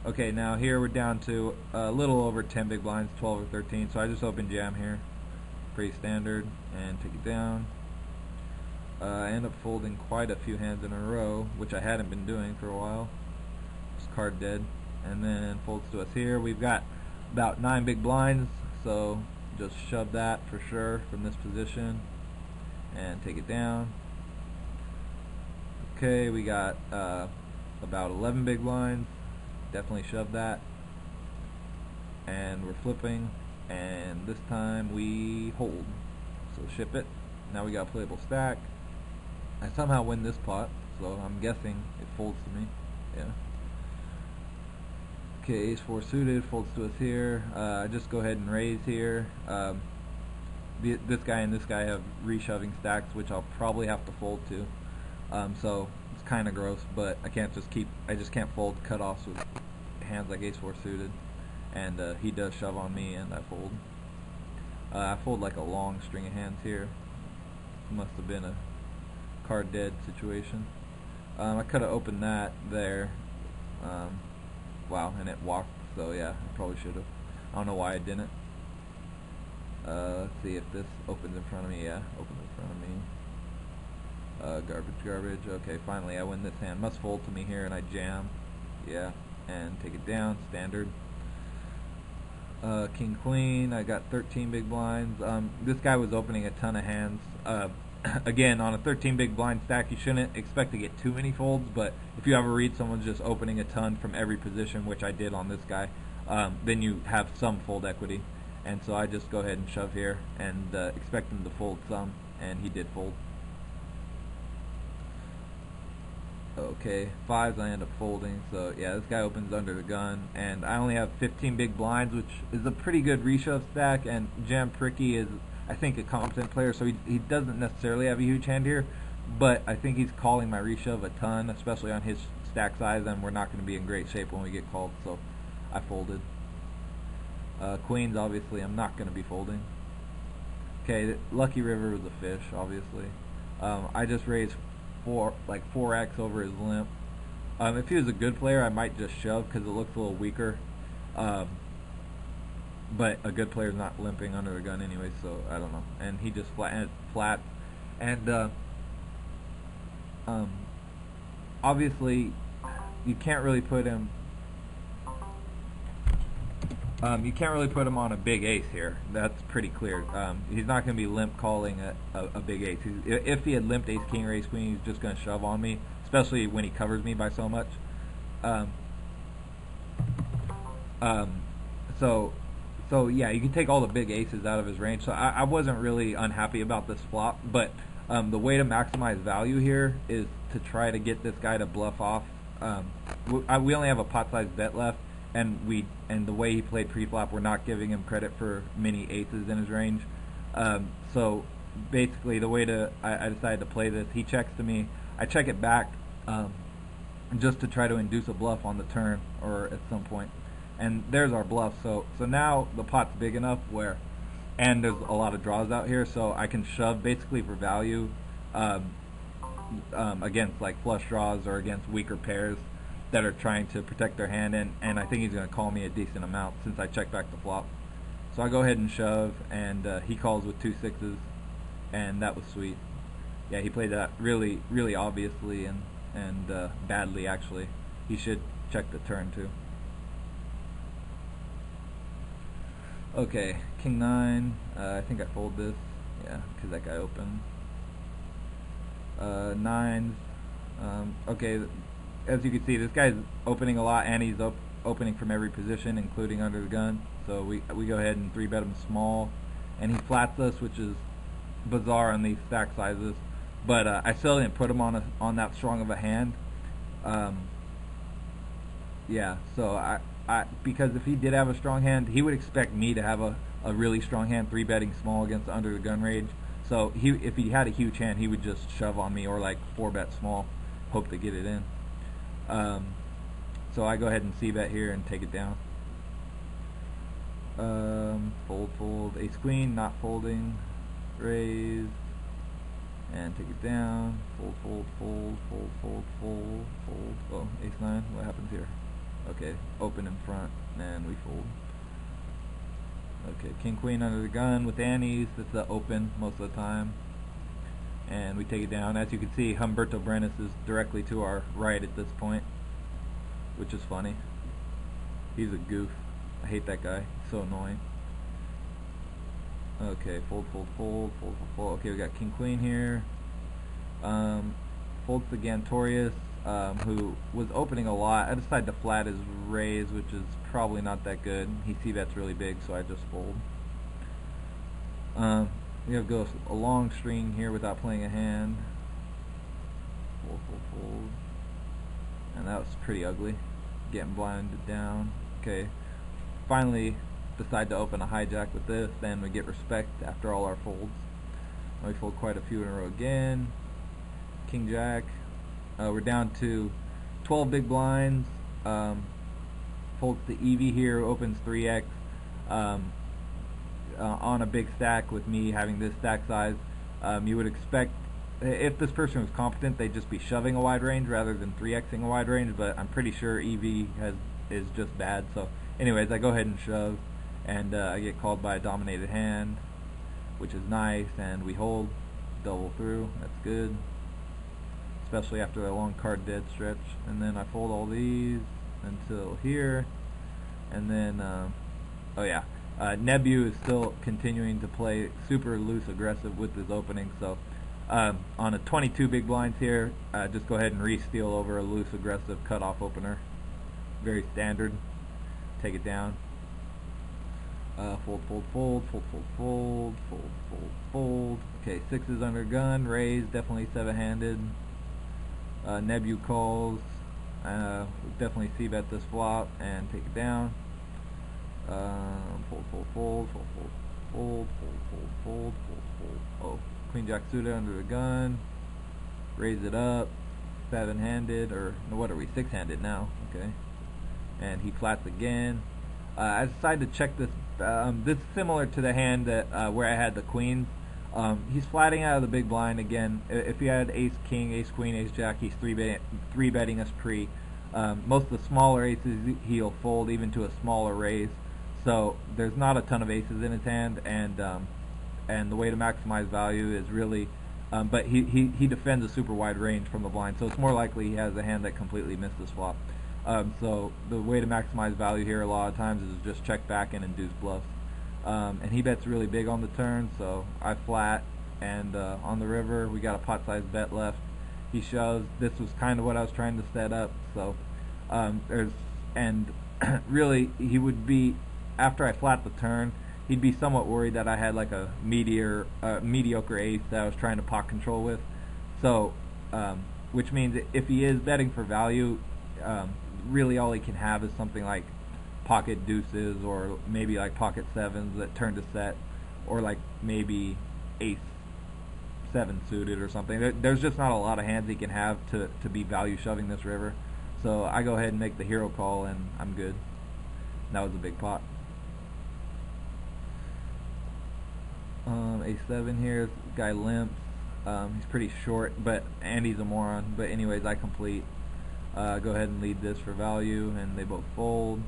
Okay, now here we're down to a little over 10 big blinds, 12 or 13. So I just open jam here, pretty standard, and take it down. I end up folding quite a few hands in a row, which I hadn't been doing for a while. Just card dead, and then folds to us here. We've got about 9 big blinds, so just shove that for sure from this position and take it down. Okay, we got about 11 big blinds. Definitely shove that, and we're flipping, and this time we hold, so ship it. Now we got a playable stack. I somehow win this pot, so I'm guessing it folds to me. Yeah. Okay, ace 4 suited folds to us here. I just go ahead and raise here. This guy and this guy have reshoving stacks, which I'll probably have to fold to. So it's kind of gross, but I just can't fold cutoffs with hands like ace 4 suited, and he does shove on me, and I fold. I fold like a long string of hands here. Must have been a card dead situation. I could have opened that there. Wow, and it walked, so yeah, I probably should have. I don't know why I didn't. Let's see if this opens in front of me. Yeah, opens in front of me. Garbage. Okay, finally I win this hand. Must fold to me here, and I jam. Yeah, and take it down, standard. King Queen, I got 13 big blinds. This guy was opening a ton of hands. Again, on a 13 big blind stack, you shouldn't expect to get too many folds, but if you ever read someone's just opening a ton from every position, which I did on this guy, then you have some fold equity. And so I just go ahead and shove here and expect him to fold some, and he did fold. Okay, fives I end up folding, so yeah, this guy opens under the gun, and I only have 15 big blinds, which is a pretty good reshove stack, and Jam Pricky is, I think, a competent player, so he doesn't necessarily have a huge hand here, but I think he's calling my reshove a ton, especially on his stack size, and we're not going to be in great shape when we get called, so I folded. Queens, obviously, I'm not going to be folding. Okay, Lucky River was a fish, obviously. I just raised 4x over his limp. If he was a good player, I might just shove because it looks a little weaker. But a good player's not limping under the gun anyway, so I don't know. And he just flat. And obviously, you can't really put him. You can't really put him on a big ace here. That's pretty clear. He's not going to be limp calling a big ace. If he had limped ace king or ace queen, he's just going to shove on me, especially when he covers me by so much. So yeah, you can take all the big aces out of his range. So I wasn't really unhappy about this flop, but the way to maximize value here is to try to get this guy to bluff off. We only have a pot size bet left. And the way he played pre-flop, we're not giving him credit for many aces in his range. So basically, the way I decided to play this, he checks to me, I check it back, just to try to induce a bluff on the turn or at some point. And there's our bluff. So now the pot's big enough where, and there's a lot of draws out here, so I can shove basically for value against like flush draws or against weaker pairs that are trying to protect their hand, and I think he's going to call me a decent amount since I check back the flop. So I go ahead and shove, and he calls with 2 6s, and that was sweet. Yeah, he played that really, really obviously and badly, actually. He should check the turn, too. Okay, king 9. I think I fold this. Yeah, because that guy opened. 9s. Okay, as you can see, this guy's opening a lot, and he's opening from every position, including under the gun. So we go ahead and 3-bet him small, and he flats us, which is bizarre on these stack sizes. But I still didn't put him on that strong of a hand. Yeah, so because if he did have a strong hand, he would expect me to have a really strong hand 3-betting small against the under the gun range. So if he had a huge hand, he would just shove on me or like 4-bet small, hope to get it in. So I go ahead and c-bet here and take it down. Fold, ace queen, not folding, raise, and take it down. Fold. Oh, ace 9. What happens here? Okay, open in front, and we fold. Okay, king queen under the gun with antes. It's the open most of the time, and we take it down. As you can see, Humberto Brenes is directly to our right at this point, which is funny. He's a goof. I hate that guy. He's so annoying. Okay, fold, fold, fold, fold, fold, fold. Okay, we got king queen here. Folds the Gantorius, who was opening a lot. I decided to flat his raise, which is probably not that good. He c-bets really big, so I just fold. We have to go a long string here without playing a hand. Fold, fold, fold. And that was pretty ugly. Getting blinded down. Okay, finally decide to open a hijack with this, then we get respect after all our folds. We fold quite a few in a row again. King Jack. We're down to 12 big blinds. Folds the EV here, opens 3x on a big stack with me having this stack size. You would expect, if this person was competent, they'd just be shoving a wide range rather than 3xing a wide range, but I'm pretty sure EV is just bad. So anyways, I go ahead and shove, and I get called by a dominated hand, which is nice, and we hold, double through. That's good, especially after that long card dead stretch. And then I fold all these until here, and then oh yeah, Nebu is still continuing to play super loose aggressive with his opening. So on a 22 big blinds here, just go ahead and re-steal over a loose aggressive cutoff opener. Very standard. Take it down. Fold, fold, fold, fold, fold, fold, fold, fold, fold. Okay, sixes under gun, raise, definitely seven-handed. Nebu calls. Definitely c-bet this flop and take it down. Fold, fold, fold, fold, fold, fold, fold, fold, fold, fold, fold. Oh, queen jack suited under the gun. Raise it up. Seven-handed, or no, what are we? Six-handed now. Okay. And he flats again. I decided to check this. This is similar to the hand that where I had the queens. He's flatting out of the big blind again. If he had ace king, ace queen, ace jack, he's three betting us pre. Most of the smaller aces he'll fold even to a smaller raise. So there's not a ton of aces in his hand, and the way to maximize value is really, but he defends a super wide range from the blind, so it's more likely he has a hand that completely missed this flop. So the way to maximize value here a lot of times is just check back and induce bluffs. And he bets really big on the turn, so I flat, and on the river we got a pot-sized bet left. He shoves. This was kind of what I was trying to set up. So really he would be, after I flat the turn, he'd be somewhat worried that I had like a mediocre ace that I was trying to pot control with. So which means if he is betting for value, really all he can have is something like pocket deuces, or maybe like pocket sevens that turn to set, or like maybe ace seven suited or something. There's just not a lot of hands he can have to be value shoving this river. So I go ahead and make the hero call, and I'm good. That was a big pot. Ace seven here. This guy limps. He's pretty short, and he's a moron. But anyways, I complete. Go ahead and lead this for value, and they both fold.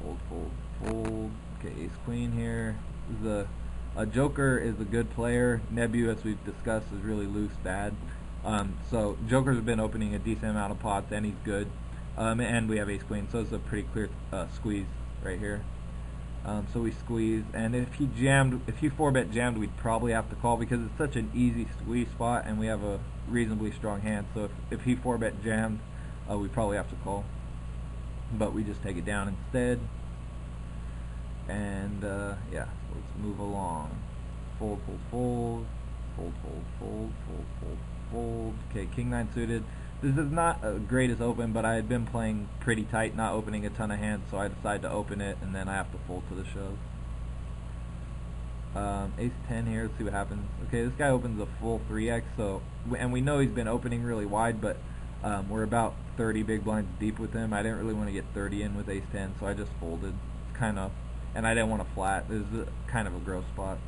Fold, fold, fold. Okay, ace queen here. A joker is a good player. Nebu, as we've discussed, is really loose, bad. So jokers have been opening a decent amount of pots, and he's good. And we have ace queen, so it's a pretty clear squeeze right here. So we squeeze, and if he 4-bet jammed, we'd probably have to call because it's such an easy squeeze spot, and we have a reasonably strong hand. So if he 4-bet jammed, we probably have to call. But we just take it down instead. And yeah, so let's move along. Fold, fold, fold, fold, fold, fold, fold, fold, fold. Okay, king nine suited. This is not a greatest open, but I had been playing pretty tight, not opening a ton of hands, so I decided to open it, and then I have to fold to the shove. Ace 10 here, let's see what happens. Okay, this guy opens a full 3x, so, and we know he's been opening really wide, but we're about 30 big blinds deep with him. I didn't really want to get 30 in with ace 10, so I just folded. It's kind of, and I didn't want to flat. This is kind of a gross spot.